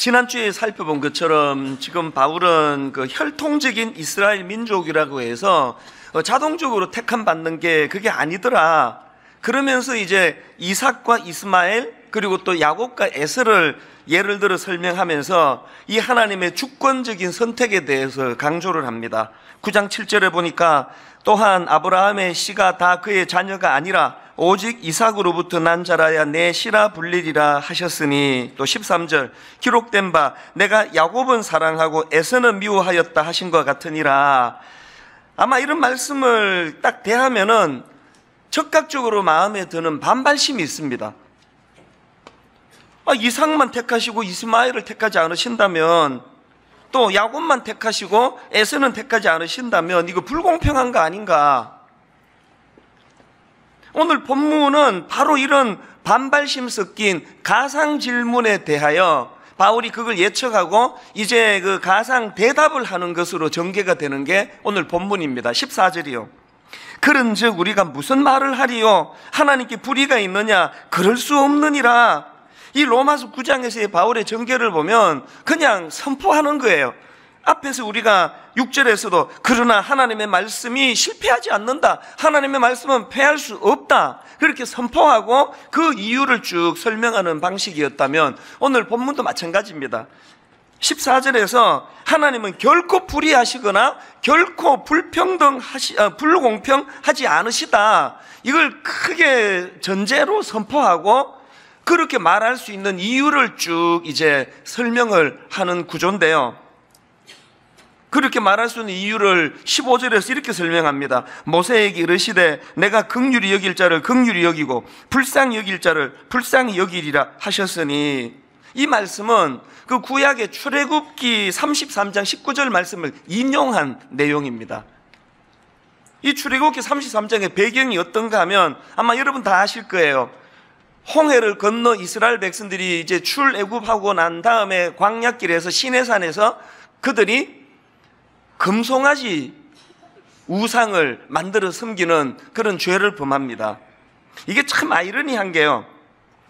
지난주에 살펴본 것처럼 지금 바울은 그 혈통적인 이스라엘 민족이라고 해서 자동적으로 택함 받는 게 그게 아니더라. 그러면서 이제 이삭과 이스마엘 그리고 또 야곱과 에서를 예를 들어 설명하면서 이 하나님의 주권적인 선택에 대해서 강조를 합니다. 9장 7절에 보니까 또한 아브라함의 씨가 다 그의 자녀가 아니라 오직 이삭으로부터 난 자라야 내 씨라 불리리라 하셨으니, 또 13절 기록된 바 내가 야곱은 사랑하고 에서는 미워하였다 하신 것 같으니라. 아마 이런 말씀을 딱 대하면은 적극적으로 마음에 드는 반발심이 있습니다. 이삭만 택하시고 이스마엘을 택하지 않으신다면, 또 야곱만 택하시고 에서는 택하지 않으신다면 이거 불공평한 거 아닌가? 오늘 본문은 바로 이런 반발심 섞인 가상 질문에 대하여 바울이 그걸 예측하고 이제 그 가상 대답을 하는 것으로 전개가 되는 게 오늘 본문입니다. 14절이요. 그런즉 우리가 무슨 말을 하리요? 하나님께 불의가 있느냐? 그럴 수 없느니라. 이 로마서 9장에서의 바울의 전개를 보면 그냥 선포하는 거예요. 앞에서 우리가 6절에서도 그러나 하나님의 말씀이 실패하지 않는다, 하나님의 말씀은 패할 수 없다, 그렇게 선포하고 그 이유를 쭉 설명하는 방식이었다면 오늘 본문도 마찬가지입니다. 14절에서 하나님은 결코 불의하시거나 결코 불공평하지 않으시다, 이걸 크게 전제로 선포하고 그렇게 말할 수 있는 이유를 쭉 이제 설명을 하는 구조인데요. 그렇게 말할 수 있는 이유를 15절에서 이렇게 설명합니다. 모세에게 이르시되 내가 긍휼히 여길 자를 긍휼히 여기고 불쌍히 여길 자를 불쌍히 여기리라 하셨으니, 이 말씀은 그 구약의 출애굽기 33장 19절 말씀을 인용한 내용입니다. 이 출애굽기 33장의 배경이 어떤가 하면 아마 여러분 다 아실 거예요. 홍해를 건너 이스라엘 백성들이 이제 출애굽하고 난 다음에 광야길에서 시내산에서 그들이 금송아지 우상을 만들어 섬기는 그런 죄를 범합니다. 이게 참 아이러니한 게요,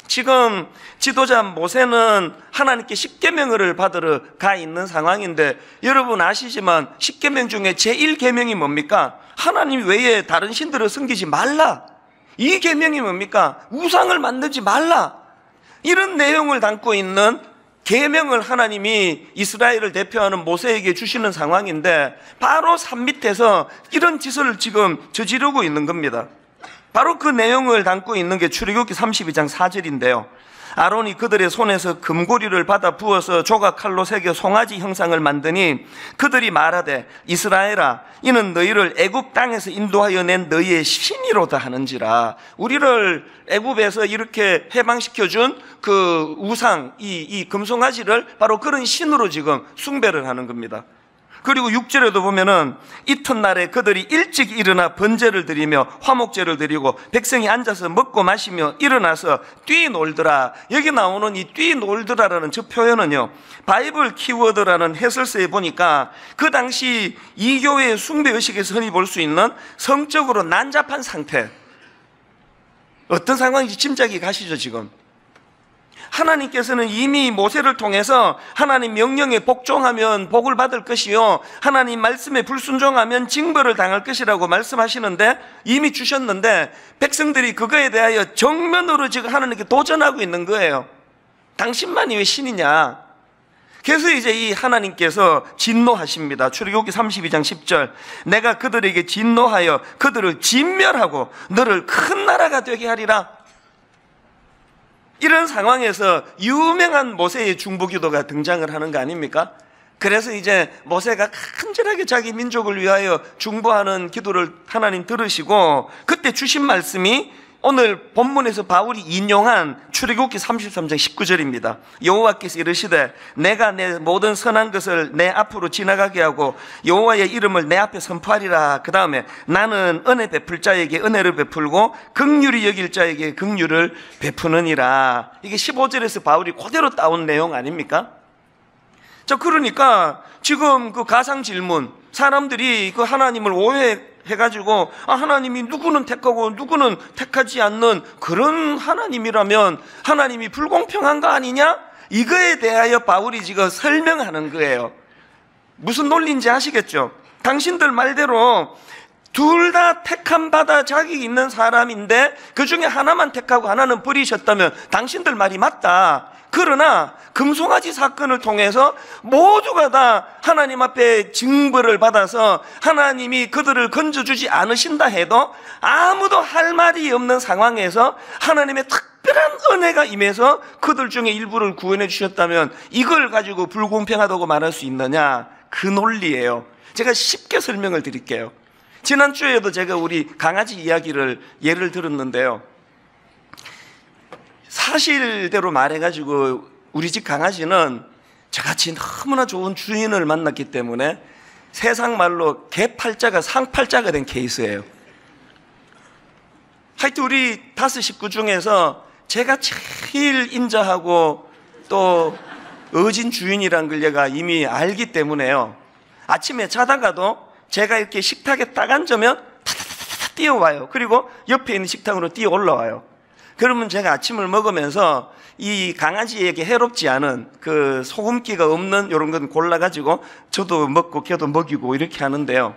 지금 지도자 모세는 하나님께 십계명을 받으러 가 있는 상황인데, 여러분 아시지만 십계명 중에 제1계명이 뭡니까? 하나님 외에 다른 신들을 섬기지 말라. 이 계명이 뭡니까? 우상을 만들지 말라. 이런 내용을 담고 있는 계명을 하나님이 이스라엘을 대표하는 모세에게 주시는 상황인데, 바로 산 밑에서 이런 짓을 지금 저지르고 있는 겁니다. 바로 그 내용을 담고 있는 게 출애굽기 32장 4절인데요 아론이 그들의 손에서 금고리를 받아 부어서 조각 칼로 새겨 송아지 형상을 만드니 그들이 말하되 이스라엘아 이는 너희를 애굽 땅에서 인도하여 낸 너희의 신이로다 하는지라. 우리를 애굽에서 이렇게 해방시켜준 그 우상, 이 금송아지를 바로 그런 신으로 지금 숭배를 하는 겁니다. 그리고 6절에도 보면은 이튿날에 그들이 일찍 일어나 번제를 드리며 화목제를 드리고 백성이 앉아서 먹고 마시며 일어나서 뛰놀더라. 여기 나오는 이 뛰놀더라라는 저 표현은요, 바이블 키워드라는 해설서에 보니까 그 당시 이교회의 숭배의식에서 흔히 볼 수 있는 성적으로 난잡한 상태, 어떤 상황인지 짐작이 가시죠. 지금 하나님께서는 이미 모세를 통해서 하나님 명령에 복종하면 복을 받을 것이요 하나님 말씀에 불순종하면 징벌을 당할 것이라고 말씀하시는데, 이미 주셨는데 백성들이 그거에 대하여 정면으로 지금 하나님께 도전하고 있는 거예요. 당신만이 왜 신이냐. 그래서 이제 이 하나님께서 진노하십니다. 출애굽기 32장 10절 내가 그들에게 진노하여 그들을 진멸하고 너를 큰 나라가 되게 하리라. 이런 상황에서 유명한 모세의 중보기도가 등장을 하는 거 아닙니까? 그래서 이제 모세가 간절하게 자기 민족을 위하여 중보하는 기도를 하나님 들으시고, 그때 주신 말씀이 오늘 본문에서 바울이 인용한 출애굽기 33장 19절입니다. 여호와께서 이르시되 내가 내 모든 선한 것을 내 앞으로 지나가게 하고 여호와의 이름을 내 앞에 선포하리라. 그 다음에 나는 은혜 베풀 자에게 은혜를 베풀고 긍휼히 여길 자에게 긍휼을 베푸느니라. 이게 15절에서 바울이 그대로 따온 내용 아닙니까? 자, 그러니까 지금 그 가상 질문, 사람들이 그 하나님을 오해해가지고 하나님이 누구는 택하고 누구는 택하지 않는 그런 하나님이라면 하나님이 불공평한 거 아니냐? 이거에 대하여 바울이 지금 설명하는 거예요. 무슨 논리인지 아시겠죠? 당신들 말대로 둘 다 택함 받아 자격이 있는 사람인데 그 중에 하나만 택하고 하나는 버리셨다면 당신들 말이 맞다. 그러나 금송아지 사건을 통해서 모두가 다 하나님 앞에 징벌을 받아서 하나님이 그들을 건져주지 않으신다 해도 아무도 할 말이 없는 상황에서 하나님의 특별한 은혜가 임해서 그들 중에 일부를 구원해 주셨다면 이걸 가지고 불공평하다고 말할 수 있느냐? 그 논리예요. 제가 쉽게 설명을 드릴게요. 지난주에도 제가 우리 강아지 이야기를 예를 들었는데요. 사실대로 말해가지고 우리 집 강아지는 저같이 너무나 좋은 주인을 만났기 때문에 세상 말로 개팔자가 상팔자가 된 케이스예요. 하여튼 우리 5 식구 중에서 제가 제일 인자하고 또 어진 주인이란 걸 얘가 이미 알기 때문에요. 아침에 자다가도 제가 이렇게 식탁에 딱 앉으면 타타타타 뛰어와요. 그리고 옆에 있는 식탁으로 뛰어 올라와요. 그러면 제가 아침을 먹으면서 이 강아지에게 해롭지 않은 그 소금기가 없는 이런 건 골라가지고 저도 먹고 걔도 먹이고 이렇게 하는데요.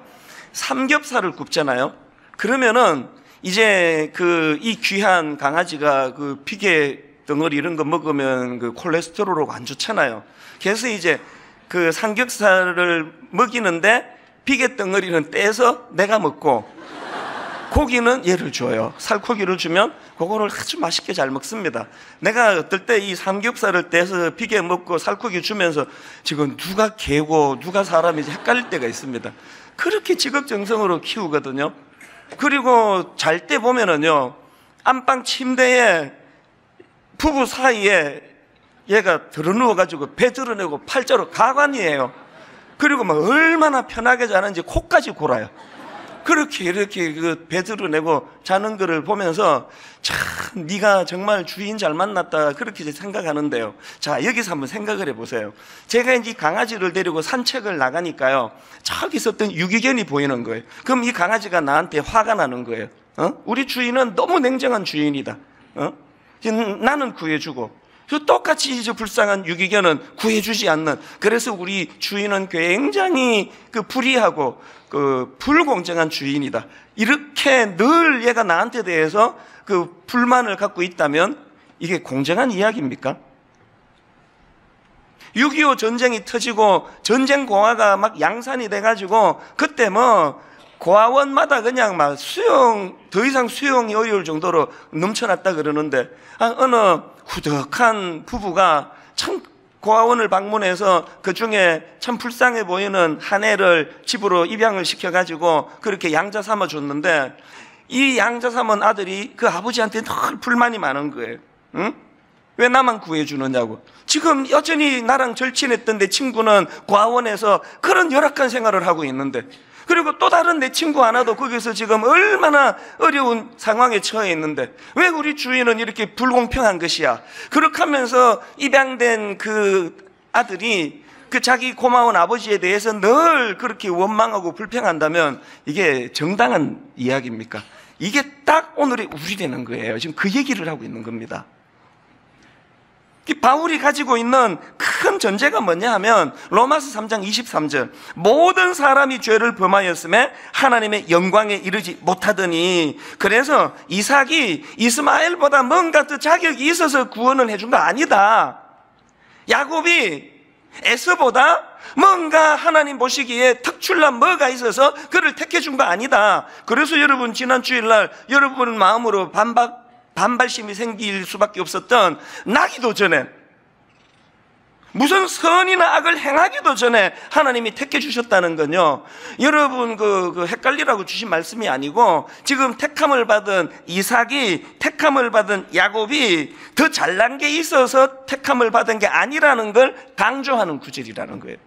삼겹살을 굽잖아요. 그러면은 이제 이 귀한 강아지가 그 비계 덩어리 이런 거 먹으면 그 콜레스테롤로 안 좋잖아요. 그래서 이제 그 삼겹살을 먹이는데 비계 덩어리는 떼서 내가 먹고 고기는 얘를 줘요. 살코기를 주면 그거를 아주 맛있게 잘 먹습니다. 내가 어떨 때 이 삼겹살을 떼서 비계 먹고 살코기 주면서 지금 누가 개고 누가 사람인지 헷갈릴 때가 있습니다. 그렇게 지극정성으로 키우거든요. 그리고 잘 때 보면은요, 안방 침대에 부부 사이에 얘가 드러누워가지고 배 드러내고 팔자로 가관이에요. 그리고 막 얼마나 편하게 자는지 코까지 골아요. 그렇게 이렇게 그 배 드러내고 자는 거를 보면서 참 네가 정말 주인 잘 만났다 그렇게 생각하는데요. 자, 여기서 한번 생각을 해보세요. 제가 이제 강아지를 데리고 산책을 나가니까요, 저기서 어떤 유기견이 보이는 거예요. 그럼 이 강아지가 나한테 화가 나는 거예요. 우리 주인은 너무 냉정한 주인이다. 나는 구해주고 똑같이 이제 불쌍한 유기견은 구해주지 않는, 그래서 우리 주인은 굉장히 불의하고 불공정한 주인이다. 이렇게 늘 얘가 나한테 대해서 불만을 갖고 있다면 이게 공정한 이야기입니까? 6.25 전쟁이 터지고 전쟁 공화가 막 양산이 돼가지고 그때 고아원마다 그냥 막 더 이상 수용이 어려울 정도로 넘쳐났다 그러는데, 어느 후덕한 부부가 참 고아원을 방문해서 그 중에 참 불쌍해 보이는 한 애를 집으로 입양을 시켜가지고 그렇게 양자 삼아 줬는데, 이 양자 삼은 아들이 그 아버지한테 늘 불만이 많은 거예요. 응? 왜 나만 구해주느냐고. 지금 여전히 나랑 절친했던 내 친구는 고아원에서 그런 열악한 생활을 하고 있는데, 그리고 또 다른 내 친구 하나도 거기서 지금 얼마나 어려운 상황에 처해 있는데 왜 우리 주인은 이렇게 불공평한 것이야. 그렇게 하면서 입양된 그 아들이 자기 고마운 아버지에 대해서 늘 그렇게 원망하고 불평한다면 이게 정당한 이야기입니까? 이게 딱 오늘의 우리라는 거예요. 지금 그 얘기를 하고 있는 겁니다. 바울이 가지고 있는 큰 전제가 뭐냐 하면 로마서 3장 23절, 모든 사람이 죄를 범하였음에 하나님의 영광에 이르지 못하더니, 그래서 이삭이 이스마엘보다 뭔가 더 자격이 있어서 구원을 해준 거 아니다. 야곱이 에서보다 뭔가 하나님 보시기에 특출난 뭐가 있어서 그를 택해준 거 아니다. 그래서 여러분 지난 주일날 여러분 마음으로 반발심이 생길 수밖에 없었던 나기도 전에, 무슨 선이나 악을 행하기도 전에 하나님이 택해 주셨다는 건요, 여러분 헷갈리라고 주신 말씀이 아니고 지금 택함을 받은 이삭이, 택함을 받은 야곱이 더 잘난 게 있어서 택함을 받은 게 아니라는 걸 강조하는 구절이라는 거예요.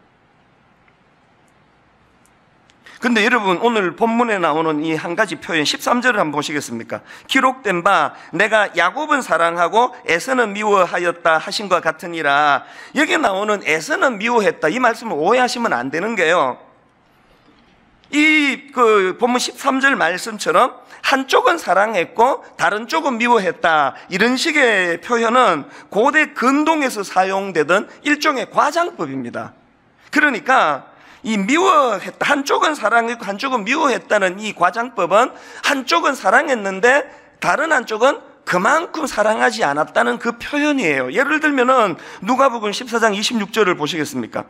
근데 여러분 오늘 본문에 나오는 이 한 가지 표현 13절을 한번 보시겠습니까? 기록된 바 내가 야곱은 사랑하고 에서는 미워하였다 하신 것 같으니라. 여기 나오는 에서는 미워했다, 이 말씀을 오해하시면 안 되는 게요, 이 본문 13절 말씀처럼 한쪽은 사랑했고 다른 쪽은 미워했다, 이런 식의 표현은 고대 근동에서 사용되던 일종의 과장법입니다. 그러니까 이 미워했다, 한쪽은 사랑했고 한쪽은 미워했다는 이 과장법은 한쪽은 사랑했는데 다른 한쪽은 그만큼 사랑하지 않았다는 그 표현이에요. 예를 들면은 누가복음 14장 26절을 보시겠습니까?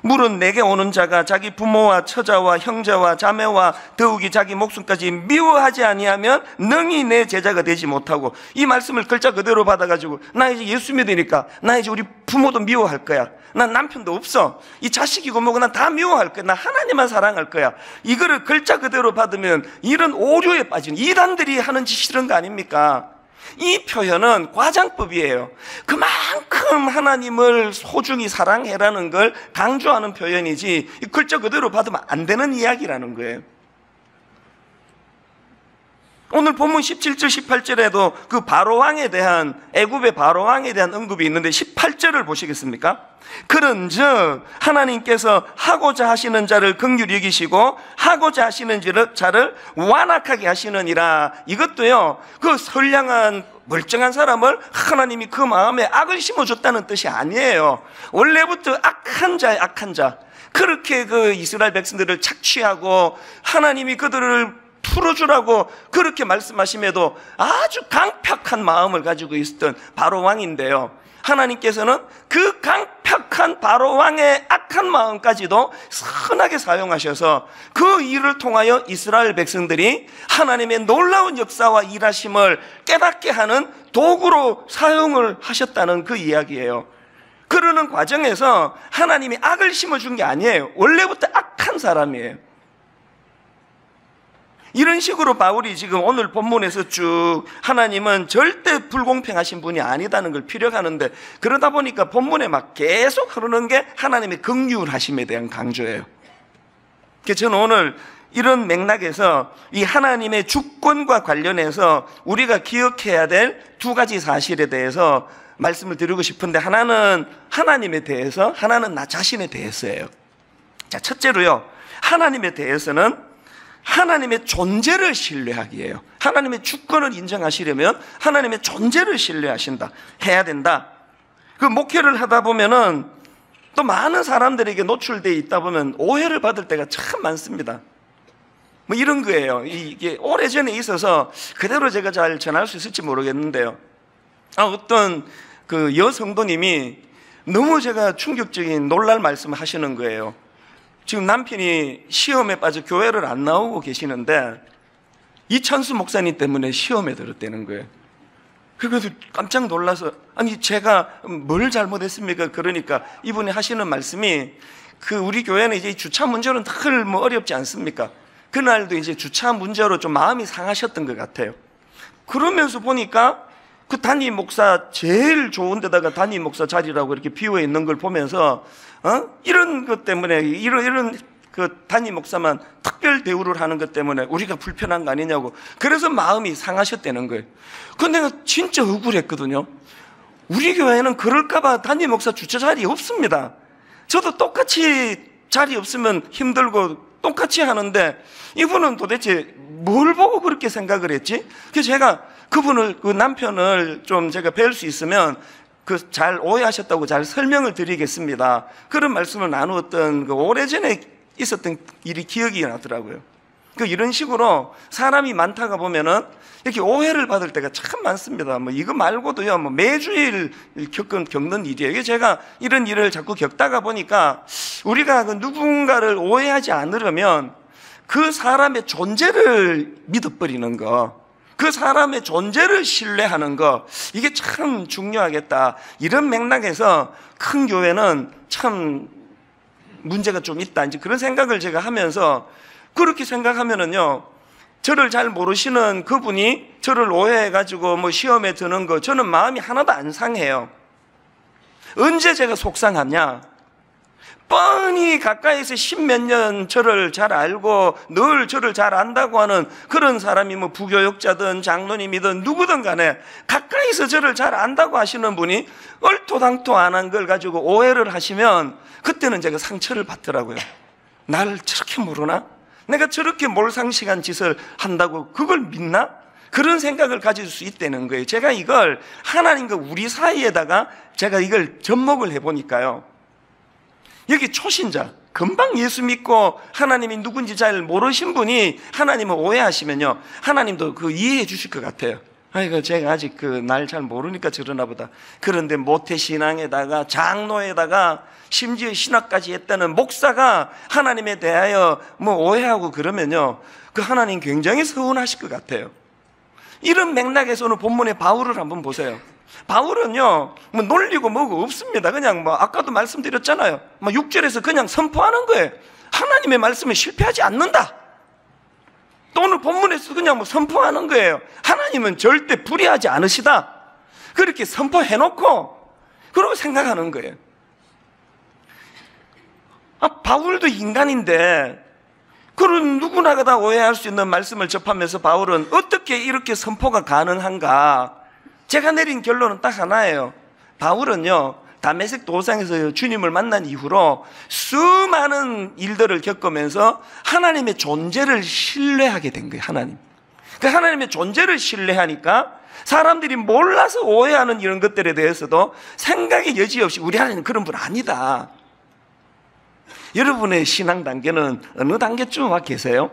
물은 내게 오는 자가 자기 부모와 처자와 형제와 자매와 더욱이 자기 목숨까지 미워하지 아니하면 능히 내 제자가 되지 못하고, 이 말씀을 글자 그대로 받아가지고 나 이제 예수 믿으니까 나 이제 우리 부모도 미워할 거야, 난 남편도 없어, 이 자식이고 뭐고 난 다 미워할 거야, 나 하나님만 사랑할 거야, 이거를 글자 그대로 받으면 이런 오류에 빠지는 이단들이 하는 짓이 이런 거 아닙니까? 이 표현은 과장법이에요. 그만큼 하나님을 소중히 사랑해라는 걸 강조하는 표현이지 글자 그대로 받으면 안 되는 이야기라는 거예요. 오늘 본문 17절 18절에도 그 바로왕에 대한, 애굽의 바로왕에 대한 언급이 있는데 18절을 보시겠습니까? 그런즉 하나님께서 하고자 하시는 자를 긍휼히 여기시고 하고자 하시는 자를 완악하게 하시느니라. 이것도요, 그 선량한 멀쩡한 사람을 하나님이 그 마음에 악을 심어줬다는 뜻이 아니에요. 원래부터 악한 자예요, 악한 자. 그렇게 그 이스라엘 백성들을 착취하고 하나님이 그들을 풀어주라고 그렇게 말씀하심에도 아주 강팍한 마음을 가지고 있었던 바로왕인데요, 하나님께서는 그 강팍한 바로왕의 악한 마음까지도 선하게 사용하셔서 그 일을 통하여 이스라엘 백성들이 하나님의 놀라운 역사와 일하심을 깨닫게 하는 도구로 사용을 하셨다는 그 이야기예요. 그러는 과정에서 하나님이 악을 심어준 게 아니에요. 원래부터 악한 사람이에요. 이런 식으로 바울이 지금 오늘 본문에서 쭉 하나님은 절대 불공평하신 분이 아니다는 걸 피력하는데, 그러다 보니까 본문에 막 계속 흐르는 게 하나님의 긍휼하심에 대한 강조예요. 그래서 저는 오늘 이런 맥락에서 이 하나님의 주권과 관련해서 우리가 기억해야 될 두 가지 사실에 대해서 말씀을 드리고 싶은데, 하나는 하나님에 대해서, 하나는 나 자신에 대해서예요. 자, 첫째로요, 하나님에 대해서는 하나님의 존재를 신뢰하기예요. 하나님의 주권을 인정하시려면 하나님의 존재를 신뢰하신다, 해야 된다. 그 목회를 하다 보면은 또 많은 사람들에게 노출되어 있다 보면 오해를 받을 때가 참 많습니다. 뭐 이런 거예요. 이게 오래전에 있어서 그대로 제가 잘 전할 수 있을지 모르겠는데요, 어떤 그 여성도님이 너무 제가 충격적인 놀랄 말씀을 하시는 거예요. 지금 남편이 시험에 빠져 교회를 안 나오고 계시는데 이찬수 목사님 때문에 시험에 들었다는 거예요. 그래서 깜짝 놀라서, 아니 제가 뭘 잘못했습니까? 그러니까 이분이 하시는 말씀이, 그 우리 교회는 이제 주차 문제로는 늘 뭐 어렵지 않습니까? 그날도 이제 주차 문제로 좀 마음이 상하셨던 것 같아요. 그러면서 보니까 그 담임 목사 제일 좋은 데다가 담임 목사 자리라고 이렇게 비워 있는 걸 보면서 이런 것 때문에, 이런 그 담임 목사만 특별 대우를 하는 것 때문에 우리가 불편한 거 아니냐고, 그래서 마음이 상하셨다는 거예요. 근데 내가 진짜 억울했거든요. 우리 교회는 그럴까봐 담임 목사 주차 자리 없습니다. 저도 똑같이 자리 없으면 힘들고 똑같이 하는데 이분은 도대체 뭘 보고 그렇게 생각을 했지? 그래서 제가 그분을, 그 남편을 좀 제가 뵐 수 있으면 그 잘 오해하셨다고 잘 설명을 드리겠습니다, 그런 말씀을 나누었던 그 오래전에 있었던 일이 기억이 나더라고요. 그 이런 식으로 사람이 많다가 보면은 이렇게 오해를 받을 때가 참 많습니다. 뭐 이거 말고도요, 뭐 매주일 겪는 일이에요. 제가 이런 일을 자꾸 겪다가 보니까 우리가 그 누군가를 오해하지 않으려면 그 사람의 존재를 믿어버리는 거, 그 사람의 존재를 신뢰하는 거, 이게 참 중요하겠다. 이런 맥락에서 큰 교회는 참 문제가 좀 있다, 이제 그런 생각을 제가 하면서, 그렇게 생각하면은요, 저를 잘 모르시는 그분이 저를 오해해가지고 뭐 시험에 드는 거, 저는 마음이 하나도 안 상해요. 언제 제가 속상하냐? 뻔히 가까이서 십몇 년 저를 잘 알고 늘 저를 잘 안다고 하는 그런 사람이 뭐 부교육자든 장로님이든 누구든 간에 가까이서 저를 잘 안다고 하시는 분이 얼토당토 안 한 걸 가지고 오해를 하시면 그때는 제가 상처를 받더라고요. 나를 저렇게 모르나? 내가 저렇게 몰상식한 짓을 한다고 그걸 믿나? 그런 생각을 가질 수 있다는 거예요. 제가 이걸 하나님과 우리 사이에다가 제가 이걸 접목을 해보니까요, 여기 초신자, 금방 예수 믿고 하나님이 누군지 잘 모르신 분이 하나님을 오해하시면요, 하나님도 그 이해해 주실 것 같아요. 아이고, 제가 아직 그 날 잘 모르니까 저러나 보다. 그런데 모태신앙에다가 장로에다가 심지어 신학까지 했다는 목사가 하나님에 대하여 뭐 오해하고 그러면요, 그 하나님 굉장히 서운하실 것 같아요. 이런 맥락에서 오늘 본문의 바울을 한번 보세요. 바울은요, 뭐 놀리고 뭐고 없습니다. 그냥 뭐 아까도 말씀드렸잖아요. 뭐 6절에서 그냥 선포하는 거예요. 하나님의 말씀에 실패하지 않는다. 또 오늘 본문에서 그냥 뭐 선포하는 거예요. 하나님은 절대 불의하지 않으시다. 그렇게 선포해놓고 그러고 생각하는 거예요. 바울도 인간인데 그런 누구나가 다 오해할 수 있는 말씀을 접하면서 바울은 어떻게 이렇게 선포가 가능한가? 제가 내린 결론은 딱 하나예요. 바울은요, 다메섹 도상에서 주님을 만난 이후로 수많은 일들을 겪으면서 하나님의 존재를 신뢰하게 된 거예요. 그 하나님의 존재를 신뢰하니까 사람들이 몰라서 오해하는 이런 것들에 대해서도 생각의 여지 없이 우리 하나님은 그런 분 아니다. 여러분의 신앙 단계는 어느 단계쯤 와 계세요?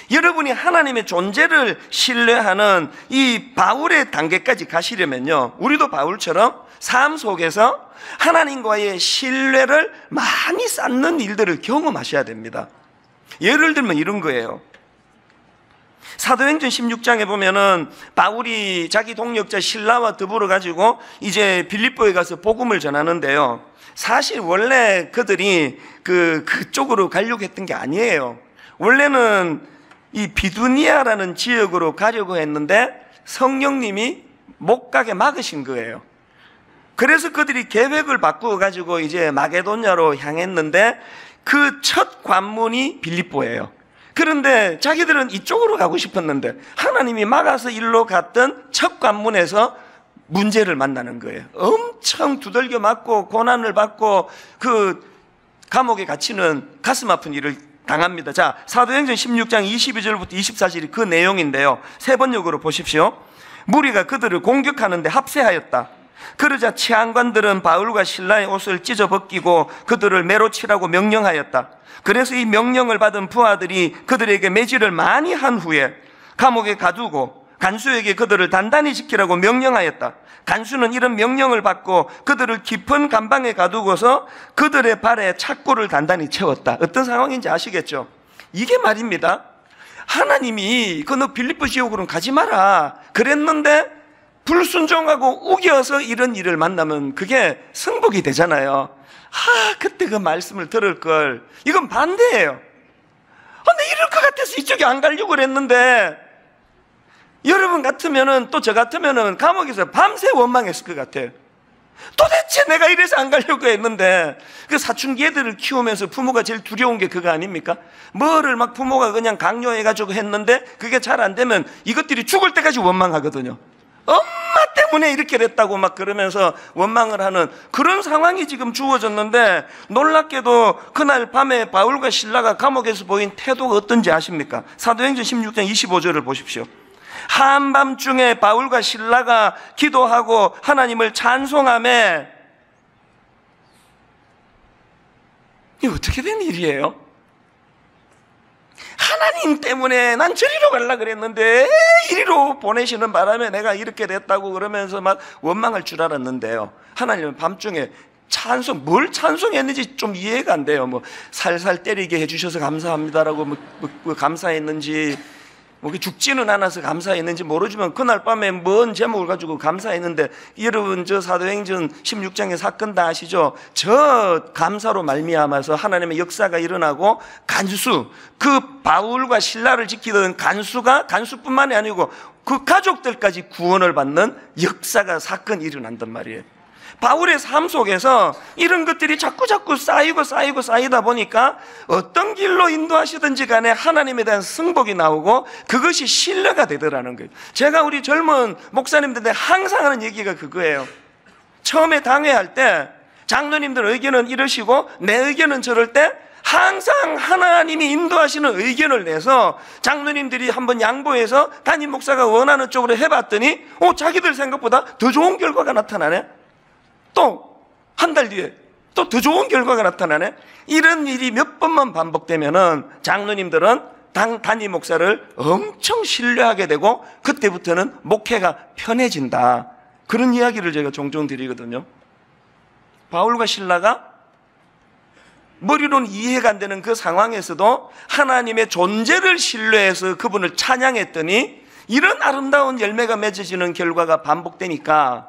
여러분이 하나님의 존재를 신뢰하는 이 바울의 단계까지 가시려면요, 우리도 바울처럼 삶 속에서 하나님과의 신뢰를 많이 쌓는 일들을 경험하셔야 됩니다. 예를 들면 이런 거예요. 사도행전 16장에 보면은 바울이 자기 동역자 실라와 더불어 가지고 이제 빌립보에 가서 복음을 전하는데요, 사실 원래 그들이 그쪽으로 가려고 했던 게 아니에요. 원래는 이 비두니아라는 지역으로 가려고 했는데 성령님이 못 가게 막으신 거예요. 그래서 그들이 계획을 바꾸어 가지고 이제 마게도냐로 향했는데 그 첫 관문이 빌립보예요. 그런데 자기들은 이쪽으로 가고 싶었는데 하나님이 막아서 일로 갔던 첫 관문에서 문제를 만나는 거예요. 엄청 두들겨 맞고 고난을 받고 그 감옥에 갇히는 가슴 아픈 일을 당합니다. 자, 사도행전 16장 22절부터 24절이 그 내용인데요, 세 번역으로 보십시오. 무리가 그들을 공격하는데 합세하였다. 그러자 치안관들은 바울과 실라의 옷을 찢어 벗기고 그들을 매로 치라고 명령하였다. 그래서 이 명령을 받은 부하들이 그들에게 매질을 많이 한 후에 감옥에 가두고 간수에게 그들을 단단히 지키라고 명령하였다. 간수는 이런 명령을 받고 그들을 깊은 감방에 가두고서 그들의 발에 착고를 단단히 채웠다. 어떤 상황인지 아시겠죠? 이게 말입니다. 하나님이 너 빌립보 지역으로는 가지 마라 그랬는데 불순종하고 우겨서 이런 일을 만나면 그게 승복이 되잖아요. 그때 그 말씀을 들을 걸. 이건 반대예요. 나 이럴 것 같아서 이쪽에 안 가려고 그랬는데, 여러분 같으면은, 또 저 같으면은 감옥에서 밤새 원망했을 것 같아요. 도대체 내가 이래서 안 가려고 했는데, 그 사춘기 애들을 키우면서 부모가 제일 두려운 게 그거 아닙니까? 뭐를 막 부모가 그냥 강요해가지고 했는데 그게 잘 안 되면 이것들이 죽을 때까지 원망하거든요. 엄마 때문에 이렇게 됐다고 막 그러면서 원망을 하는 그런 상황이 지금 주어졌는데, 놀랍게도 그날 밤에 바울과 실라가 감옥에서 보인 태도가 어떤지 아십니까? 사도행전 16장 25절을 보십시오. 한밤중에 바울과 실라가 기도하고 하나님을 찬송하며, 이게 어떻게 된 일이에요? 하나님 때문에 난 저리로 가려고 그랬는데 이리로 보내시는 바람에 내가 이렇게 됐다고 그러면서 막 원망할 줄 알았는데요, 하나님은 밤중에 뭘 찬송했는지 좀 이해가 안 돼요. 뭐 살살 때리게 해주셔서 감사합니다라고 뭐 감사했는지, 뭐 죽지는 않아서 감사했는지 모르지만 그날 밤에 뭔 제목을 가지고 감사했는데, 여러분 저 사도행전 16장의 사건 다 아시죠? 저 감사로 말미암아서 하나님의 역사가 일어나고 간수, 그 바울과 실라를 지키던 간수뿐만이 아니고 그 가족들까지 구원을 받는 역사가 사건이 일어난단 말이에요. 바울의 삶 속에서 이런 것들이 자꾸 쌓이다 보니까 어떤 길로 인도하시든지 간에 하나님에 대한 승복이 나오고 그것이 신뢰가 되더라는 거예요. 제가 우리 젊은 목사님들한테 항상 하는 얘기가 그거예요. 처음에 당회할 때 장로님들 의견은 이러시고 내 의견은 저럴 때 항상 하나님이 인도하시는 의견을 내서 장로님들이 한번 양보해서 담임 목사가 원하는 쪽으로 해봤더니 자기들 생각보다 더 좋은 결과가 나타나네. 또 한 달 뒤에 또 더 좋은 결과가 나타나네. 이런 일이 몇 번만 반복되면은 장로님들은 담임 목사를 엄청 신뢰하게 되고 그때부터는 목회가 편해진다. 그런 이야기를 제가 종종 드리거든요. 바울과 실라가 머리로는 이해가 안 되는 그 상황에서도 하나님의 존재를 신뢰해서 그분을 찬양했더니 이런 아름다운 열매가 맺어지는 결과가 반복되니까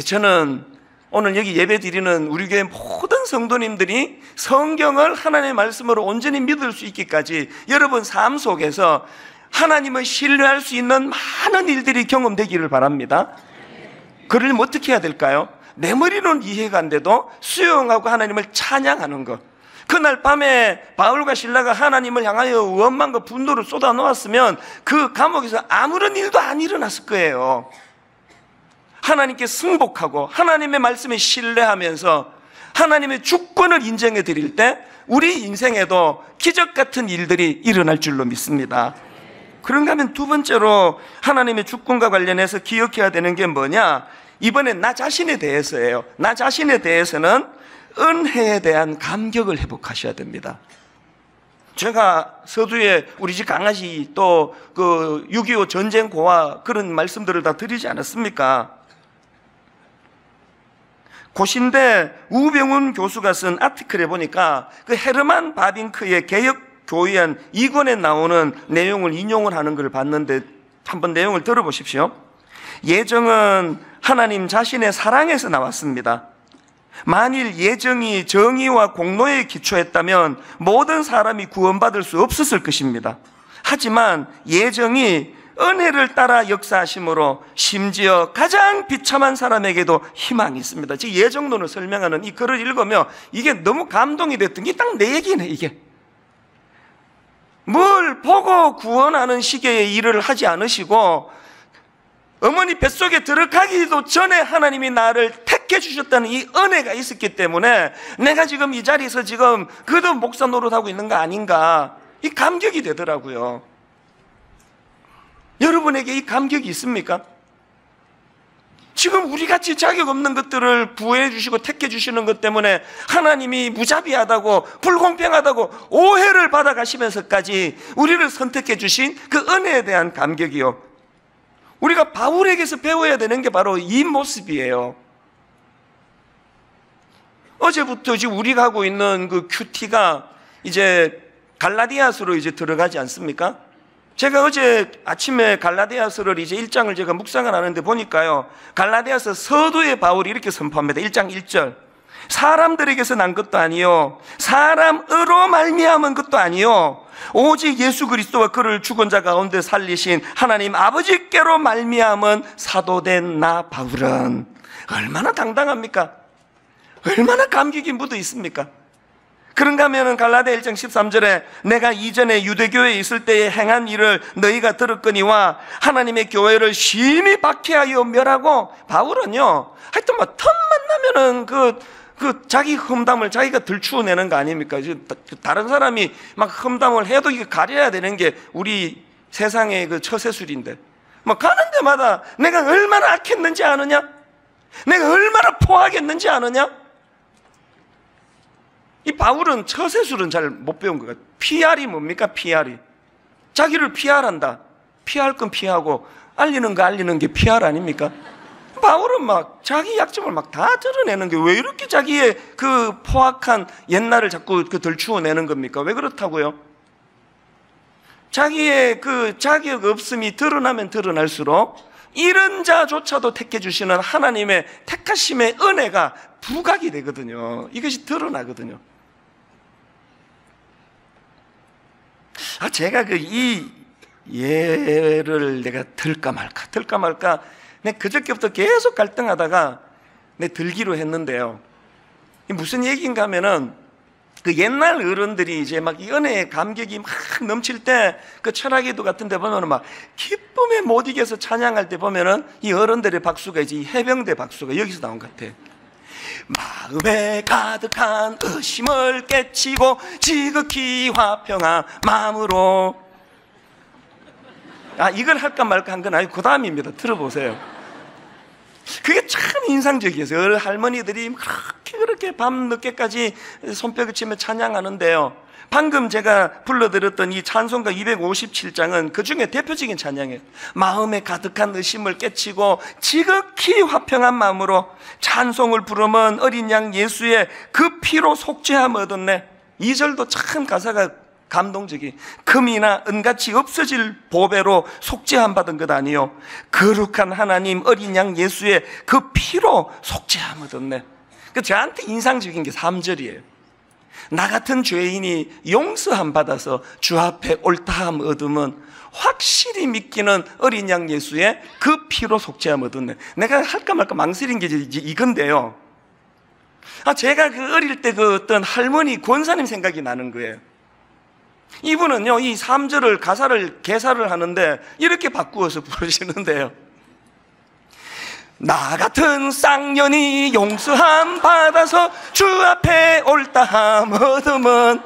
저는 오늘 여기 예배 드리는 우리 교회 모든 성도님들이 성경을 하나님의 말씀으로 온전히 믿을 수 있기까지 여러분 삶 속에서 하나님을 신뢰할 수 있는 많은 일들이 경험되기를 바랍니다. 그러려면 어떻게 해야 될까요? 내 머리로는 이해가 안 돼도 수용하고 하나님을 찬양하는 것. 그날 밤에 바울과 실라가 하나님을 향하여 원망과 분노를 쏟아놓았으면 그 감옥에서 아무런 일도 안 일어났을 거예요. 하나님께 승복하고 하나님의 말씀에 신뢰하면서 하나님의 주권을 인정해 드릴 때 우리 인생에도 기적 같은 일들이 일어날 줄로 믿습니다. 그런가 하면 두 번째로 하나님의 주권과 관련해서 기억해야 되는 게 뭐냐? 이번엔 나 자신에 대해서예요. 나 자신에 대해서는 은혜에 대한 감격을 회복하셔야 됩니다. 제가 서두에 우리 집 강아지 또 그 6.25 전쟁 고아 그런 말씀들을 다 드리지 않았습니까? 고신대 우병훈 교수가 쓴 아티클에 보니까 그 헤르만 바빙크의 개혁 교의안 2권에 나오는 내용을 인용을 하는 걸 봤는데 한번 내용을 들어보십시오. 예정은 하나님 자신의 사랑에서 나왔습니다. 만일 예정이 정의와 공로에 기초했다면 모든 사람이 구원받을 수 없었을 것입니다. 하지만 예정이 은혜를 따라 역사하심으로 심지어 가장 비참한 사람에게도 희망이 있습니다. 즉 예정론을 설명하는 이 글을 읽으며 이게 너무 감동이 됐던 게 딱 내 얘기네. 이게 뭘 보고 구원하는 식의 일을 하지 않으시고 어머니 뱃속에 들어가기도 전에 하나님이 나를 택해 주셨다는 이 은혜가 있었기 때문에 내가 지금 이 자리에서 지금 그도 목사 노릇하고 있는 거 아닌가, 이 감격이 되더라고요. 여러분에게 이 감격이 있습니까? 지금 우리같이 자격 없는 것들을 부여해 주시고 택해 주시는 것 때문에 하나님이 무자비하다고 불공평하다고 오해를 받아가시면서까지 우리를 선택해 주신 그 은혜에 대한 감격이요. 우리가 바울에게서 배워야 되는 게 바로 이 모습이에요. 어제부터 지금 우리가 하고 있는 그 큐티가 이제 갈라디아서로 이제 들어가지 않습니까? 제가 어제 아침에 갈라디아서를 이제 1장을 제가 묵상을 하는데 보니까요, 갈라디아서 서두에 바울이 이렇게 선포합니다. 1장 1절. 사람들에게서 난 것도 아니요 사람으로 말미암은 것도 아니요 오직 예수 그리스도와 그를 죽은 자 가운데 살리신 하나님 아버지께로 말미암은 사도된 나 바울은. 얼마나 당당합니까? 얼마나 감격이 묻어 있습니까? 그런가 하면 갈라디아 1장 13절에 내가 이전에 유대교회에 있을 때에 행한 일을 너희가 들었거니와 하나님의 교회를 심히 박해하여 멸하고. 바울은요 하여튼 뭐 틈만 나면은 그 자기 험담을 자기가 들추어내는 거 아닙니까? 다른 사람이 막 험담을 해도 이게 가려야 되는 게 우리 세상의 그 처세술인데, 뭐 가는 데마다 내가 얼마나 악했는지 아느냐? 내가 얼마나 포악했는지 아느냐? 이 바울은 처세술은 잘 못 배운 것 같아요. PR이 뭡니까? PR이 자기를 PR한다. 피할 건 피하고 알리는 거 알리는 게 PR 아닙니까? 바울은 막 자기 약점을 막 다 드러내는 게 왜 이렇게 자기의 그 포악한 옛날을 자꾸 그 들추어내는 겁니까? 왜 그렇다고요? 자기의 그 자격 없음이 드러나면 드러날수록 이런 자조차도 택해 주시는 하나님의 택하심의 은혜가 부각이 되거든요. 이것이 드러나거든요. 제가 이 예를 내가 들까 말까 내가 그저께부터 계속 갈등하다가 내가 들기로 했는데요. 무슨 얘기인가 하면은 그 옛날 어른들이 이제 막 이 은혜의 감격이 막 넘칠 때 그 철학기도 같은 데 보면은 막 기쁨에 못 이겨서 찬양할 때 보면은 이 어른들의 박수가 이제 이 해병대 박수가 여기서 나온 것 같아. 마음에 가득한 의심을 깨치고 지극히 화평한 마음으로. 이걸 할까 말까 한 건 아니고 그 다음입니다. 들어보세요. 그게 참 인상적이었어요. 할머니들이 그렇게 밤 늦게까지 손뼉을 치며 찬양하는데요, 방금 제가 불러드렸던 이 찬송가 257장은 그 중에 대표적인 찬양이에요. 마음에 가득한 의심을 깨치고 지극히 화평한 마음으로 찬송을 부르면 어린 양 예수의 그 피로 속죄함 얻었네. 2절도 참 가사가 감동적이. 금이나 은같이 없어질 보배로 속죄함 받은 것 아니요, 거룩한 하나님 어린 양 예수의 그 피로 속죄함 얻었네. 저한테 인상적인 게 3절이에요. 나 같은 죄인이 용서함 받아서 주 앞에 옳다함 얻으면 확실히 믿기는 어린 양 예수의 그 피로 속죄함 얻었네. 내가 할까 말까 망설인 게 이건데요, 제가 그 어릴 때 그 어떤 할머니 권사님 생각이 나는 거예요. 이분은요, 이 3절을 가사를 개사를 하는데 이렇게 바꾸어서 부르시는데요, 나 같은 쌍년이 용서함 받아서 주 앞에 옳다함 얻으면.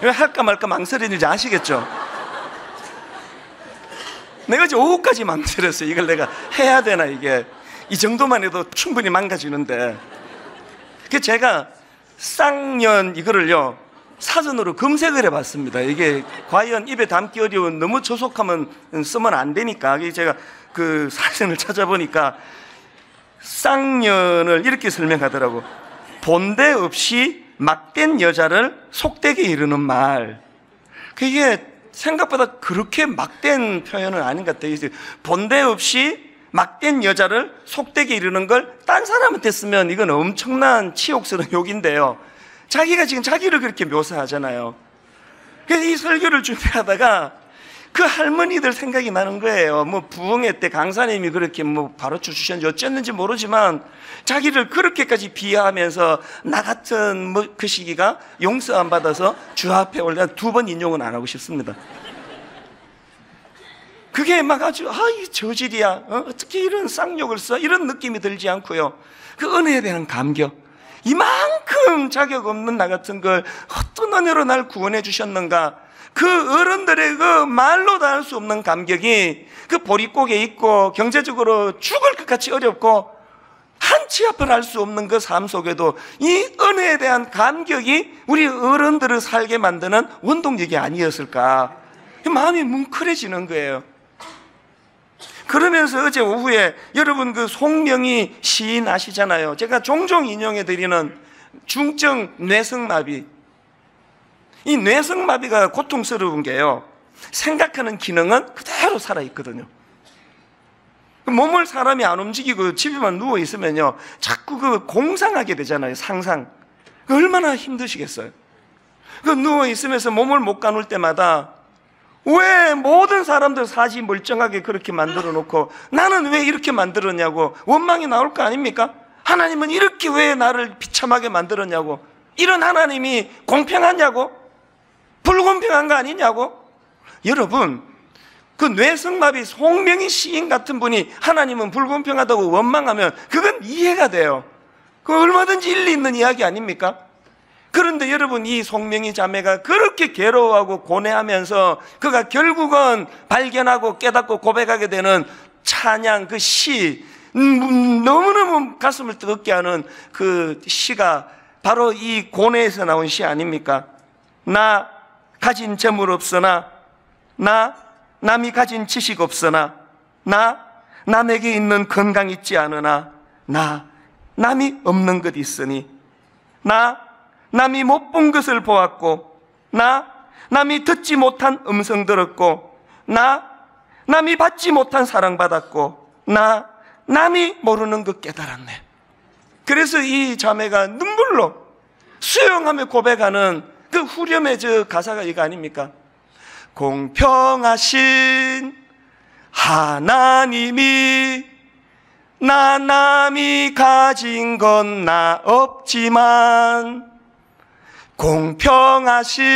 왜 할까 말까 망설이는지 아시겠죠? 내가 이제 오후까지 망설였어요. 이걸 내가 해야 되나, 이게 이 정도만 해도 충분히 망가지는데. 그래서 제가 쌍년 이거를요 사전으로 검색을 해봤습니다. 이게 과연 입에 담기 어려운, 너무 저속하면 쓰면 안 되니까 제가 그 사전을 찾아보니까 쌍년을 이렇게 설명하더라고. 본대 없이 막된 여자를 속되게 이르는 말. 그게 생각보다 그렇게 막된 표현은 아닌 것 같아요. 본대 없이 막된 여자를 속되게 이르는 걸 딴 사람한테 쓰면 이건 엄청난 치욕스러운 욕인데요, 자기가 지금 자기를 그렇게 묘사하잖아요. 그래서 이 설교를 준비하다가 그 할머니들 생각이 나는 거예요. 뭐 부흥회 때 강사님이 그렇게 뭐 가르쳐 주셨는지 어쨌는지 모르지만 자기를 그렇게까지 비하하면서 나 같은 뭐 그 시기가 용서 안 받아서 주 앞에 올라 2번 인용은 안 하고 싶습니다. 그게 막 아주 이 저질이야, 어떻게 이런 쌍욕을 써, 이런 느낌이 들지 않고요, 그 은혜에 대한 감격, 이만큼 자격 없는 나 같은 걸 어떤 은혜로 날 구원해 주셨는가, 그 어른들의 그 말로 다 할 수 없는 감격이 그 보릿고개 있고 경제적으로 죽을 것 같이 어렵고 한 치 앞을 할 수 없는 그 삶 속에도 이 은혜에 대한 감격이 우리 어른들을 살게 만드는 원동력이 아니었을까, 마음이 뭉클해지는 거예요. 그러면서 어제 오후에 여러분 그 송명희 시인 아시잖아요. 제가 종종 인용해 드리는 중증 뇌성마비. 이 뇌성마비가 고통스러운 게요, 생각하는 기능은 그대로 살아있거든요. 몸을 사람이 안 움직이고 집에만 누워 있으면요 자꾸 그 공상하게 되잖아요. 상상. 얼마나 힘드시겠어요. 그 누워 있으면서 몸을 못 가눌 때마다 왜 모든 사람들 사지 멀쩡하게 그렇게 만들어 놓고 나는 왜 이렇게 만들었냐고 원망이 나올 거 아닙니까? 하나님은 이렇게 왜 나를 비참하게 만들었냐고, 이런 하나님이 공평하냐고, 불공평한 거 아니냐고. 여러분, 그 뇌성마비 송명희 시인 같은 분이 하나님은 불공평하다고 원망하면 그건 이해가 돼요. 그 얼마든지 일리 있는 이야기 아닙니까? 그런데 여러분, 이 송명희 자매가 그렇게 괴로워하고 고뇌하면서 그가 결국은 발견하고 깨닫고 고백하게 되는 찬양, 그 시, 너무너무 가슴을 뜨겁게 하는 그 시가 바로 이 고뇌에서 나온 시 아닙니까? 나 가진 재물 없으나, 나 남이 가진 지식 없으나, 나 남에게 있는 건강 있지 않으나, 나 남이 없는 것 있으니, 나 남이 못 본 것을 보았고, 나 남이 듣지 못한 음성 들었고, 나 남이 받지 못한 사랑받았고, 나 남이 모르는 것 깨달았네. 그래서 이 자매가 눈물로 수용하며 고백하는 그 후렴의 저 가사가 이거 아닙니까? 공평하신 하나님이 나 남이 가진 건 나 없지만, 공평하신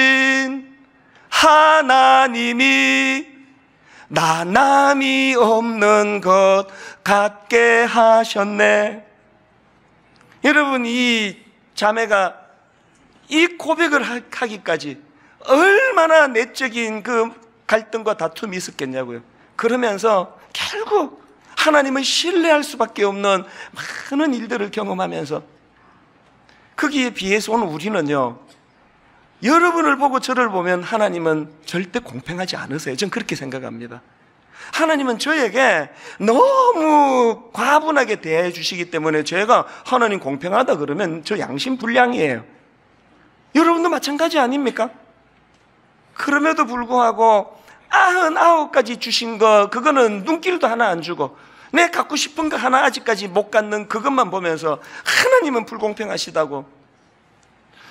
하나님이 나 남이 없는 것 같게 하셨네. 여러분, 이 자매가 이 고백을 하기까지 얼마나 내적인 그 갈등과 다툼이 있었겠냐고요. 그러면서 결국 하나님을 신뢰할 수밖에 없는 많은 일들을 경험하면서, 거기에 비해서 오늘 우리는요, 여러분을 보고 저를 보면 하나님은 절대 공평하지 않으세요. 저는 그렇게 생각합니다. 하나님은 저에게 너무 과분하게 대해 주시기 때문에 제가 하나님 공평하다 그러면 저 양심불량이에요. 여러분도 마찬가지 아닙니까? 그럼에도 불구하고 99가지 주신 거, 그거는 눈길도 하나 안 주고 내 갖고 싶은 거 하나 아직까지 못 갖는 그것만 보면서 하나님은 불공평하시다고.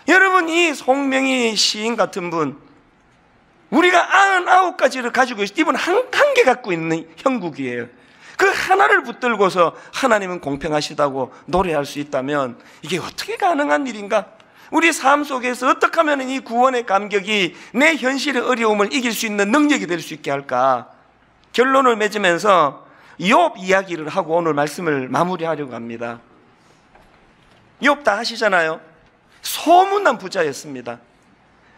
여러분, 이 송명희 시인 같은 분, 우리가 99가지를 가지고 있어. 이분 한 개 갖고 있는 형국이에요. 그 하나를 붙들고서 하나님은 공평하시다고 노래할 수 있다면 이게 어떻게 가능한 일인가? 우리 삶 속에서 어떻게 하면 이 구원의 감격이 내 현실의 어려움을 이길 수 있는 능력이 될 수 있게 할까? 결론을 맺으면서 욥 이야기를 하고 오늘 말씀을 마무리하려고 합니다. 욥 다 아시잖아요. 소문난 부자였습니다.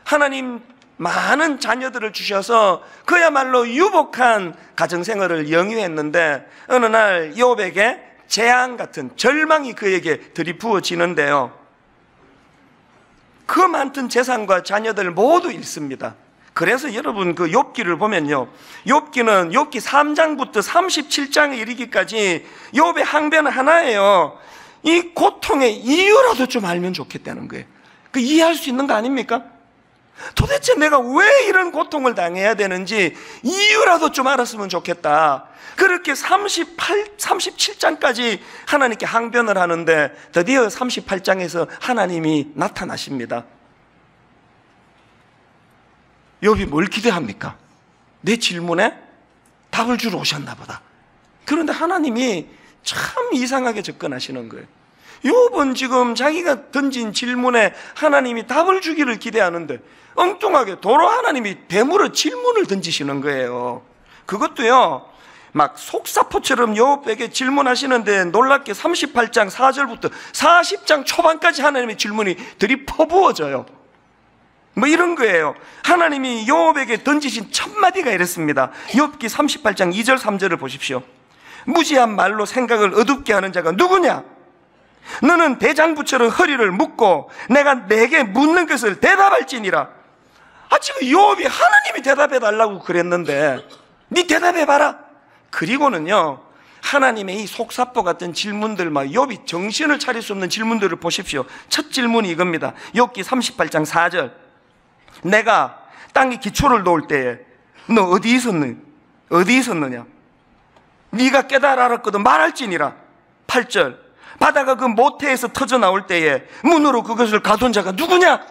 하나님 많은 자녀들을 주셔서 그야말로 유복한 가정생활을 영위했는데 어느 날 욥에게 재앙 같은 절망이 그에게 들이부어지는데요, 그 많던 재산과 자녀들 모두 잃습니다. 그래서 여러분, 그 욥기를 보면요, 욥기는 욥기 3장부터 37장에 이르기까지 욥의 항변은 하나예요. 이 고통의 이유라도 좀 알면 좋겠다는 거예요. 그 이해할 수 있는 거 아닙니까? 도대체 내가 왜 이런 고통을 당해야 되는지 이유라도 좀 알았으면 좋겠다. 그렇게 37장까지 하나님께 항변을 하는데 드디어 38장에서 하나님이 나타나십니다. 욥이 뭘 기대합니까? 내 질문에 답을 주러 오셨나 보다. 그런데 하나님이 참 이상하게 접근하시는 거예요. 욥은 지금 자기가 던진 질문에 하나님이 답을 주기를 기대하는데 엉뚱하게 도로 하나님이 대물어 질문을 던지시는 거예요. 그것도요, 막 속사포처럼 욥에게 질문하시는데 놀랍게 38장 4절부터 40장 초반까지 하나님의 질문이 들이퍼부어져요. 뭐 이런 거예요. 하나님이 욥에게 던지신 첫 마디가 이랬습니다. 욥기 38장 2절 3절을 보십시오. 무지한 말로 생각을 어둡게 하는 자가 누구냐? 너는 대장부처럼 허리를 묶고 내가 내게 묻는 것을 대답할지니라. 지금 욥이 하나님이 대답해달라고 그랬는데 네 대답해봐라. 그리고는요, 하나님의 이 속사포 같은 질문들, 막 욥이 정신을 차릴 수 없는 질문들을 보십시오. 첫 질문이 이겁니다. 욥기 38장 4절. 내가 땅에 기초를 놓을 때에 너 어디 있었느냐? 네가 깨달아 알았거든 말할지니라. 8절. 바다가 그 모태에서 터져 나올 때에 문으로 그것을 가둔 자가 누구냐?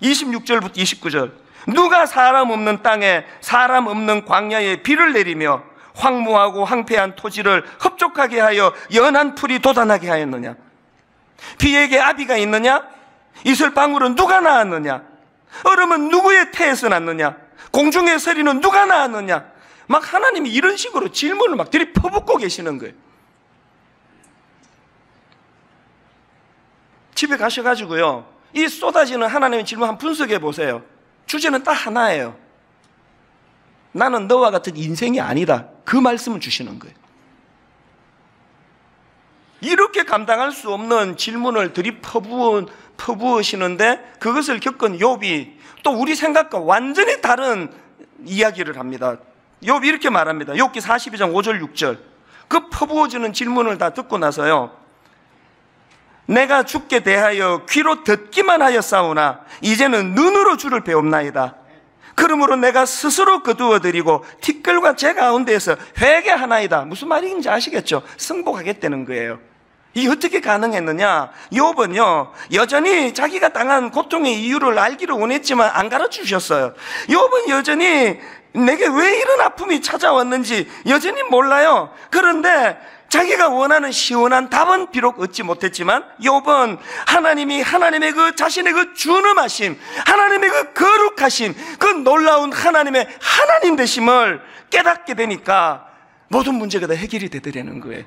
26절부터 29절. 누가 사람 없는 땅에 사람 없는 광야에 비를 내리며 황무하고 황폐한 토지를 흡족하게 하여 연한 풀이 돋아나게 하였느냐? 비에게 아비가 있느냐? 이슬방울은 누가 낳았느냐? 얼음은 누구의 태에서 났느냐? 공중의 서리는 누가 낳았느냐? 막 하나님이 이런 식으로 질문을 막 들이퍼붓고 계시는 거예요. 집에 가셔가지고요, 이 쏟아지는 하나님의 질문 한번 분석해 보세요. 주제는 딱 하나예요. 나는 너와 같은 인생이 아니다. 그 말씀을 주시는 거예요. 이렇게 감당할 수 없는 질문을 들이퍼부으시는데 그것을 겪은 욥이 또 우리 생각과 완전히 다른 이야기를 합니다. 욥이 이렇게 말합니다. 욥기 42장 5절 6절. 그 퍼부어지는 질문을 다 듣고 나서요, 내가 주께 대하여 귀로 듣기만 하였사오나 이제는 눈으로 주를 배웁나이다. 그러므로 내가 스스로 거두어드리고 티끌과 제 가운데에서 회개하나이다. 무슨 말인지 아시겠죠? 승복하겠다는 거예요. 이게 어떻게 가능했느냐? 욥은요, 여전히 자기가 당한 고통의 이유를 알기를 원했지만 안 가르쳐주셨어요. 욥은 여전히 내게 왜 이런 아픔이 찾아왔는지 여전히 몰라요. 그런데 자기가 원하는 시원한 답은 비록 얻지 못했지만 욥은 하나님의 그 자신의 그 준엄하심, 하나님의 그 거룩하심, 그 놀라운 하나님의 하나님 되심을 깨닫게 되니까 모든 문제가 다 해결이 되더라는 거예요.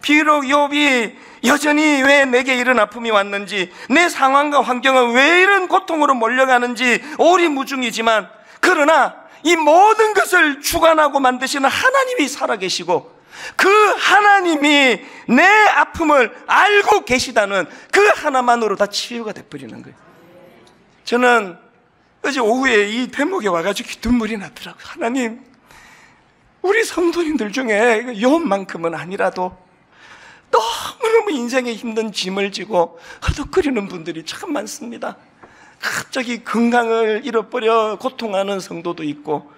비록 욥이 여전히 왜 내게 이런 아픔이 왔는지, 내 상황과 환경은 왜 이런 고통으로 몰려가는지 오리무중이지만, 그러나 이 모든 것을 주관하고 만드시는 하나님이 살아계시고, 그 하나님이 내 아픔을 알고 계시다는 그 하나만으로 다 치유가 돼버리는 거예요. 저는 어제 오후에 이 대목에 와가지고 눈물이 나더라고요. 하나님, 우리 성도님들 중에 욥만큼은 아니라도 너무너무 인생에 힘든 짐을 지고 허덕거리는 분들이 참 많습니다. 갑자기 건강을 잃어버려 고통하는 성도도 있고,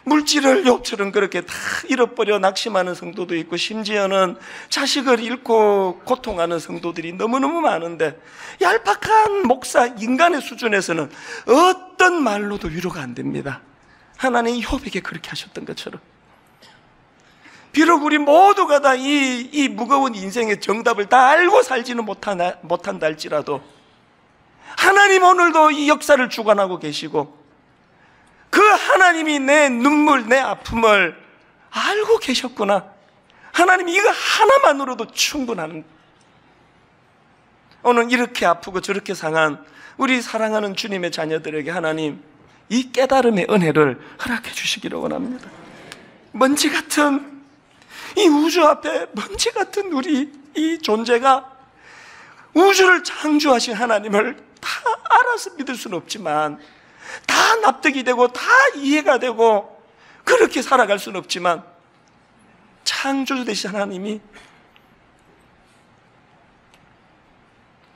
물질을 욥처럼 그렇게 다 잃어버려 낙심하는 성도도 있고, 심지어는 자식을 잃고 고통하는 성도들이 너무너무 많은데, 얄팍한 목사 인간의 수준에서는 어떤 말로도 위로가 안 됩니다. 하나님이 욥에게 그렇게 하셨던 것처럼, 비록 우리 모두가 다 이 무거운 인생의 정답을 다 알고 살지는 못한다 할지라도, 하나님 오늘도 이 역사를 주관하고 계시고, 그 하나님이 내 눈물, 내 아픔을 알고 계셨구나. 하나님이 이거 하나만으로도 충분한, 오늘 이렇게 아프고 저렇게 상한 우리 사랑하는 주님의 자녀들에게 하나님 이 깨달음의 은혜를 허락해 주시기를 원합니다. 먼지 같은 이 우주 앞에 먼지 같은 우리 이 존재가 우주를 창조하신 하나님을 다 알아서 믿을 수는 없지만, 다 납득이 되고 다 이해가 되고 그렇게 살아갈 수는 없지만, 창조주 되신 하나님이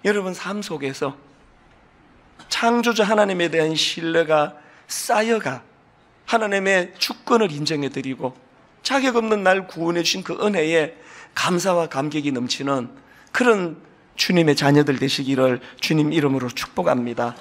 여러분 삶 속에서 창조주 하나님에 대한 신뢰가 쌓여가 하나님의 주권을 인정해드리고 자격 없는 날 구원해 주신 그 은혜에 감사와 감격이 넘치는 그런 주님의 자녀들 되시기를 주님 이름으로 축복합니다.